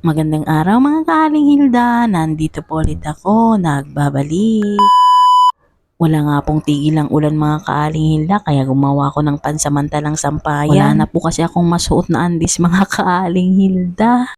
Magandang araw mga kaaling Hilda, nandito po ulit ako, nagbabalik. Wala nga pong tigil ang ulan mga kaaling Hilda kaya gumawa ako ng pansamantalang sampayan. Wala na po kasi akong masuot na andis mga kaaling Hilda.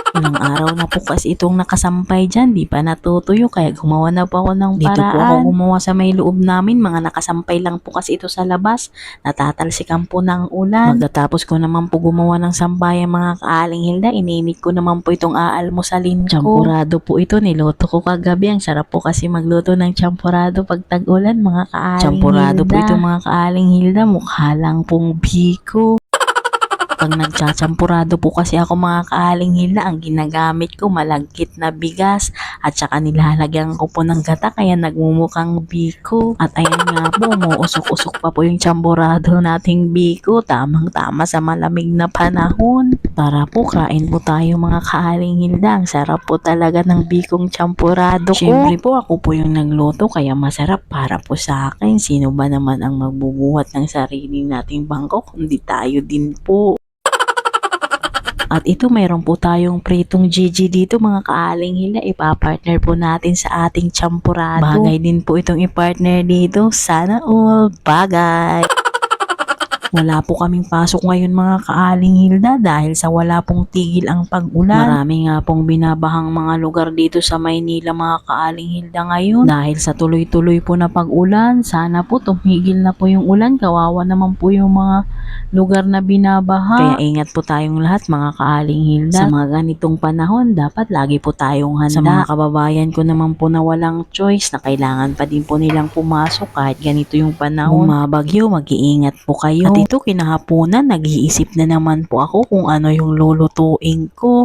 Ilang araw na po kasi itong nakasampay dyan, di pa natutuyo kaya gumawa na po ako ng paraan. Dito po ako gumawa sa may loob namin, mga nakasampay lang po kasi ito sa labas. Natatalsikan po ng ulan. Magkatapos ko naman po gumawa ng sampayan mga kaaling Hilda, ininit ko naman po itong aalmusalin ko. Champurado po ito, niluto ko kagabi. Ang sarap po kasi magluto ng champurado pag tag-ulan mga kaaling Champurado Hilda. Po ito mga kaaling Hilda, mukha lang pong biko. Pag nagchachampurado po kasi ako mga kaaling Hilda, ang ginagamit ko malagkit na bigas at saka nilalagyan ko po ng gata kaya nagmumukhang biko. At ayan nga po, umuusok-usok pa po yung champurado nating biko. Tamang-tama sa malamig na panahon. Tara po, kain po tayo mga kaaling Hilda. Ang sarap po talaga ng bikong champurado ko. Siyempre po, ako po yung nagluto kaya masarap para po sa akin. Sino ba naman ang magbubuhat ng sarili nating bangko kundi tayo din po. At ito, mayroon po tayong pritong Gigi dito mga kaaling Hilda. Ipapartner po natin sa ating champurado. Bagay din po itong ipartner dito. Sana all bagay. Wala po kaming pasok ngayon mga kaaling Hilda dahil sa wala pong tigil ang pag-ulan. Marami nga pong binabahang mga lugar dito sa Maynila mga kaaling Hilda ngayon. Dahil sa tuloy-tuloy po na pag-ulan, sana po tumigil na po yung ulan. Kawawa naman po yung mga lugar na binabaha. Kaya ingat po tayong lahat mga kaaling Hilda. Sa mga ganitong panahon, dapat lagi po tayong handa. Sa mga kababayan ko naman po na walang choice na kailangan pa din po nilang pumasok kahit ganito yung panahon. Bumabagyo, mag-iingat po kayo. At ito, kinahaponan, nag-iisip na naman po ako kung ano yung lulutuin ko.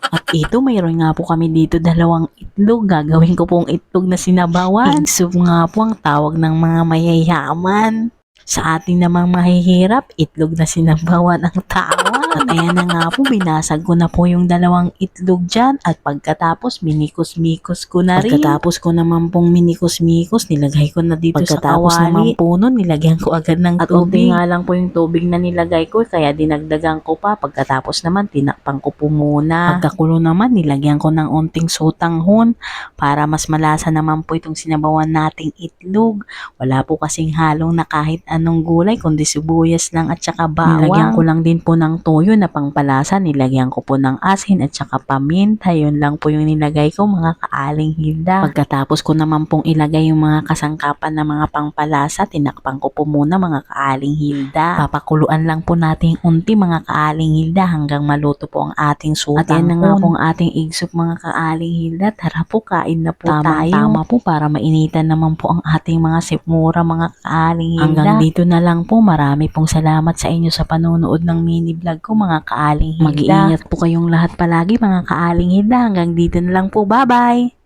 At ito, mayroon nga po kami dito dalawang itlog. Gagawin ko pong itlog na sinabawan. Egg soup nga po ang tawag ng mga mayayaman. Sa ating namang mahihirap, itlog na sinabawan ang tawag. At ayan na nga po, binasag ko na po yung dalawang itlog dyan. At pagkatapos, minikos-mikos ko na rin. Pagkatapos ko naman pong minikos-mikos, nilagay ko na dito sa kawali. Pagkatapos naman po nun, nilagyan ko agad ng tubig. At unti nga lang po yung tubig na nilagay ko, kaya dinagdagan ko pa. Pagkatapos naman, tinakpan ko po muna. Pagkakulo naman, nilagyan ko ng unting sutanghon para mas malasa naman po itong sinabawan nating itlog. Wala po kasing halong na kahit anong gulay, kundi sibuyas lang at saka bawang. Nilagyan ko lang din po ng toyo na pangpalasa, nilagyan ko po ng asin at saka paminta. Yun lang po yung nilagay ko mga kaaling Hilda. Pagkatapos ko naman pong ilagay yung mga kasangkapan na mga pangpalasa, tinakpan ko po muna mga kaaling Hilda. Papakuluan lang po natin unti mga kaaling Hilda hanggang maluto po ang ating sutang. At yan na nga po ang ating egg soup mga kaaling Hilda. Tara po, kain na po tayo. Tama po para mainitan naman po ang ating mga sikmura mga kaaling Hilda. Hanggang dito na lang po. Marami pong salamat sa inyo sa panonood ng mini vlog ko mga kaaling Hilda. Mag-iingat po kayong lahat palagi mga kaaling Hilda. Hanggang dito na lang po. Bye-bye!